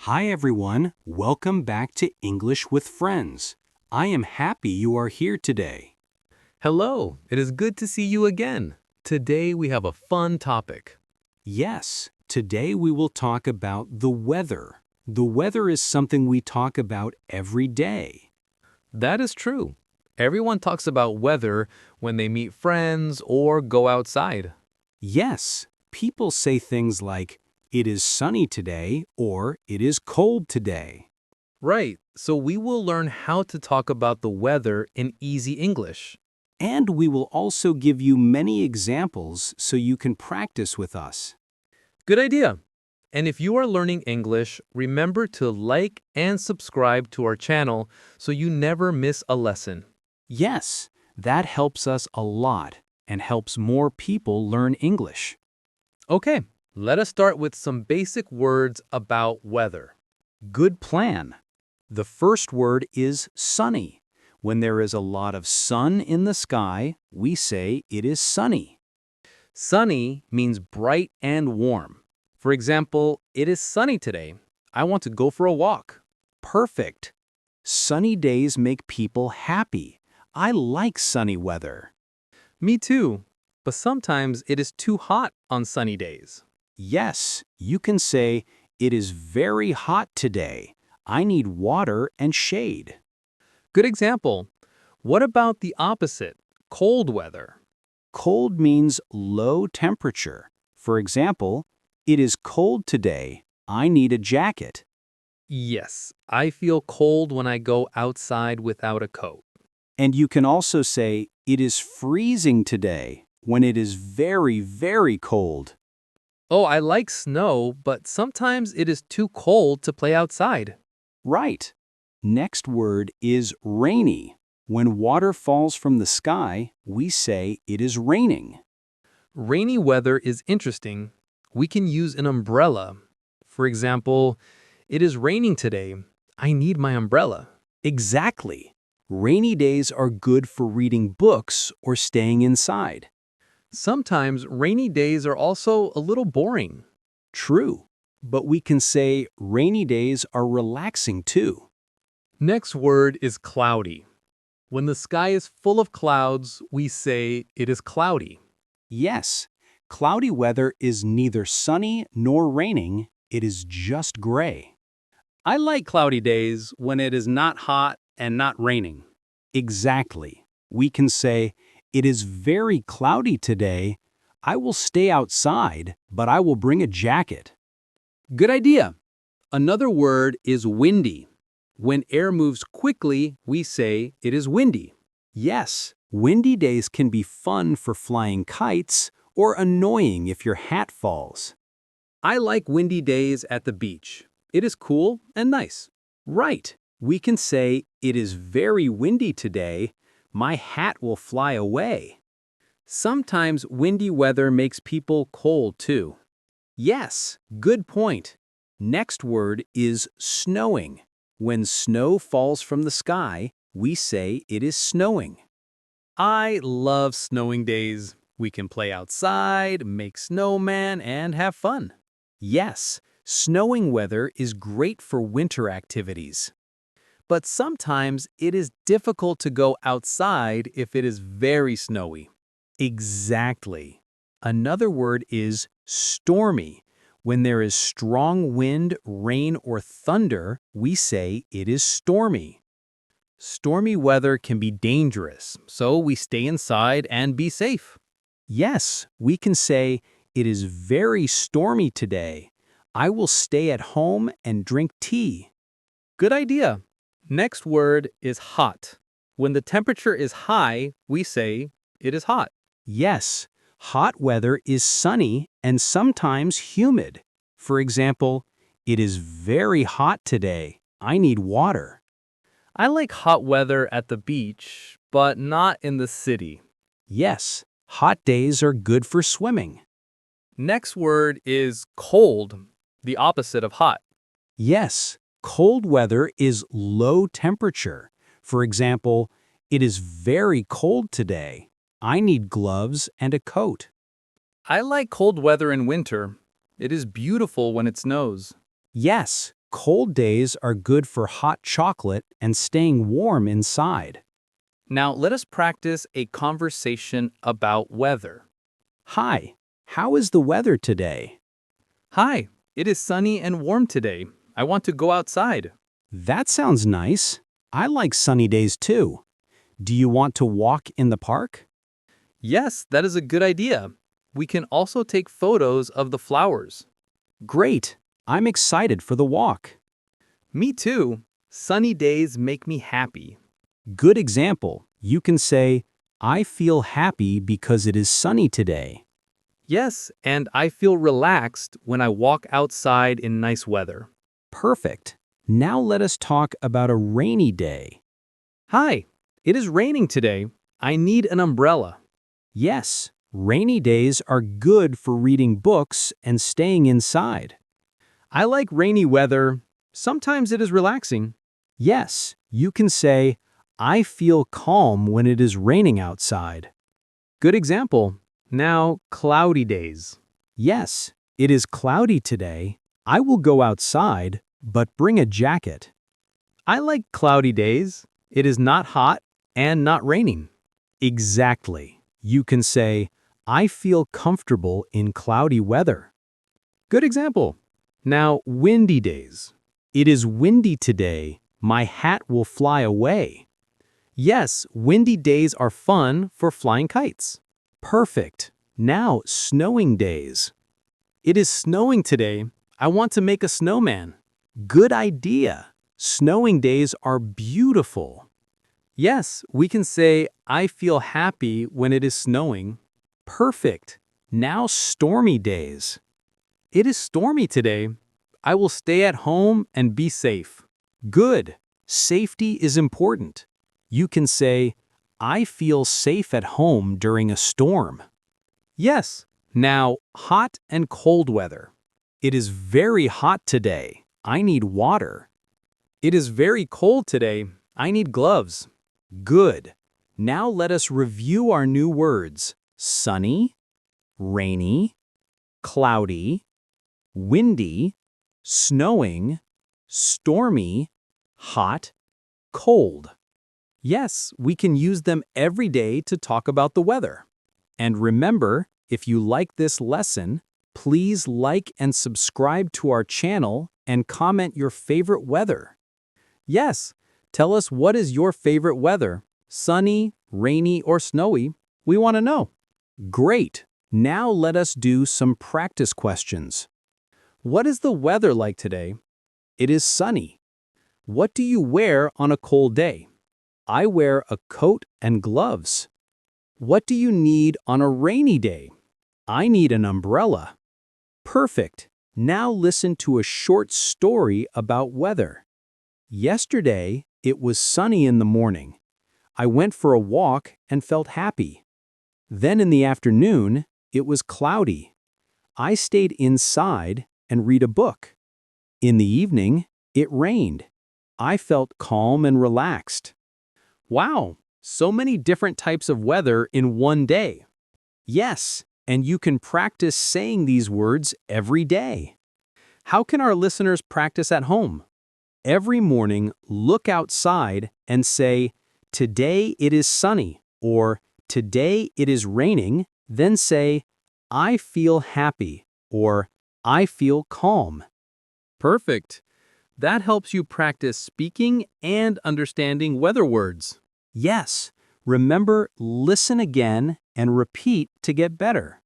Hi everyone, welcome back to English with Friends. I am happy you are here today. Hello, it is good to see you again. Today we have a fun topic. Yes, today we will talk about the weather. The weather is something we talk about every day. That is true. Everyone talks about weather when they meet friends or go outside. Yes, people say things like, it is sunny today or it is cold today. Right, so we will learn how to talk about the weather in easy English. And we will also give you many examples so you can practice with us. Good idea. And if you are learning English, remember to like and subscribe to our channel so you never miss a lesson. Yes, that helps us a lot and helps more people learn English. Okay, let us start with some basic words about weather. Good plan. The first word is sunny. When there is a lot of sun in the sky, we say it is sunny. Sunny means bright and warm. For example, it is sunny today. I want to go for a walk. Perfect. Sunny days make people happy. I like sunny weather. Me too. But sometimes it is too hot on sunny days. Yes, you can say, it is very hot today. I need water and shade. Good example. What about the opposite, cold weather? Cold means low temperature. For example, it is cold today. I need a jacket. Yes, I feel cold when I go outside without a coat. And you can also say, it is freezing today, when it is very, very cold. Oh, I like snow, but sometimes it is too cold to play outside. Right. Next word is rainy. When water falls from the sky, we say it is raining. Rainy weather is interesting. We can use an umbrella. For example, it is raining today. I need my umbrella. Exactly. Rainy days are good for reading books or staying inside. Sometimes rainy days are also a little boring. True. But we can say rainy days are relaxing too. Next word is cloudy. When the sky is full of clouds, we say it is cloudy. Yes, cloudy weather is neither sunny nor raining, it is just gray. I like cloudy days when it is not hot and not raining. Exactly. We can say, it is very cloudy today. I will stay outside, but I will bring a jacket. Good idea. Another word is windy. When air moves quickly, we say it is windy. Yes, windy days can be fun for flying kites or annoying if your hat falls. I like windy days at the beach. It is cool and nice. Right. We can say, it is very windy today. My hat will fly away. Sometimes windy weather makes people cold too. Yes, good point. Next word is snowing. When snow falls from the sky, we say it is snowing. I love snowing days. We can play outside, make snowman, and have fun. Yes, snowing weather is great for winter activities. But sometimes it is difficult to go outside if it is very snowy. Exactly. Another word is stormy. When there is strong wind, rain, or thunder, we say it is stormy. Stormy weather can be dangerous, so we stay inside and be safe. Yes, we can say, it is very stormy today. I will stay at home and drink tea. Good idea. Next word is hot. When the temperature is high, we say it is hot. Yes, hot weather is sunny and sometimes humid. For example, it is very hot today. I need water. I like hot weather at the beach, but not in the city. Yes, hot days are good for swimming. Next word is cold, the opposite of hot. Yes, cold weather is low temperature. For example, it is very cold today. I need gloves and a coat. I like cold weather in winter. It is beautiful when it snows. Yes, Cold days are good for hot chocolate and staying warm inside. Now let us practice a conversation about weather. Hi, how is the weather today? Hi, it is sunny and warm today. I want to go outside. That sounds nice. I like sunny days too. Do you want to walk in the park? Yes, that is a good idea. We can also take photos of the flowers. Great. I'm excited for the walk. Me too. Sunny days make me happy. Good example. You can say, I feel happy because it is sunny today. Yes, and I feel relaxed when I walk outside in nice weather. Perfect. Now let us talk about a rainy day. Hi, it is raining today. I need an umbrella. Yes, rainy days are good for reading books and staying inside. I like rainy weather. Sometimes it is relaxing. Yes, you can say, I feel calm when it is raining outside. Good example. Now, cloudy days. Yes, it is cloudy today. I will go outside, but bring a jacket. I like cloudy days. It is not hot and not raining. Exactly. You can say, I feel comfortable in cloudy weather. Good example. Now, windy days. It is windy today. My hat will fly away. Yes, windy days are fun for flying kites. Perfect. Now, snowing days. It is snowing today. I want to make a snowman. Good idea. Snowing days are beautiful. Yes, we can say, I feel happy when it is snowing. Perfect. Now, stormy days. It is stormy today. I will stay at home and be safe. Good. Safety is important. You can say, I feel safe at home during a storm. Yes. Now, hot and cold weather. It is very hot today. I need water. It is very cold today. I need gloves. Good. Now let us review our new words. Sunny, rainy, cloudy, windy, snowing, stormy, hot, cold. Yes, we can use them every day to talk about the weather. And remember, if you like this lesson, please like and subscribe to our channel and comment your favorite weather. Yes, tell us what is your favorite weather, sunny, rainy, or snowy. We want to know. Great. Now let us do some practice questions. What is the weather like today? It is sunny. What do you wear on a cold day? I wear a coat and gloves. What do you need on a rainy day? I need an umbrella. Perfect. Now listen to a short story about weather. Yesterday, it was sunny in the morning. I went for a walk and felt happy. Then in the afternoon, it was cloudy. I stayed inside and read a book. In the evening, it rained. I felt calm and relaxed. Wow, so many different types of weather in one day. Yes, and you can practice saying these words every day. How can our listeners practice at home? Every morning, look outside and say, today it is sunny, or today it is raining, then say, I feel happy, or I feel calm. Perfect. That helps you practice speaking and understanding weather words. Yes, remember, listen again and repeat to get better.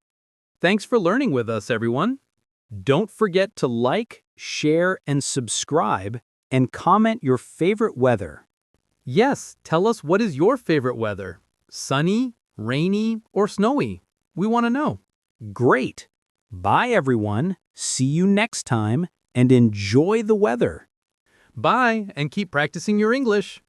Thanks for learning with us, everyone. Don't forget to like, share, and subscribe, and comment your favorite weather. Yes, tell us what is your favorite weather? Sunny, rainy, or snowy? We want to know. Great. Bye, everyone. See you next time, and enjoy the weather. Bye, and keep practicing your English.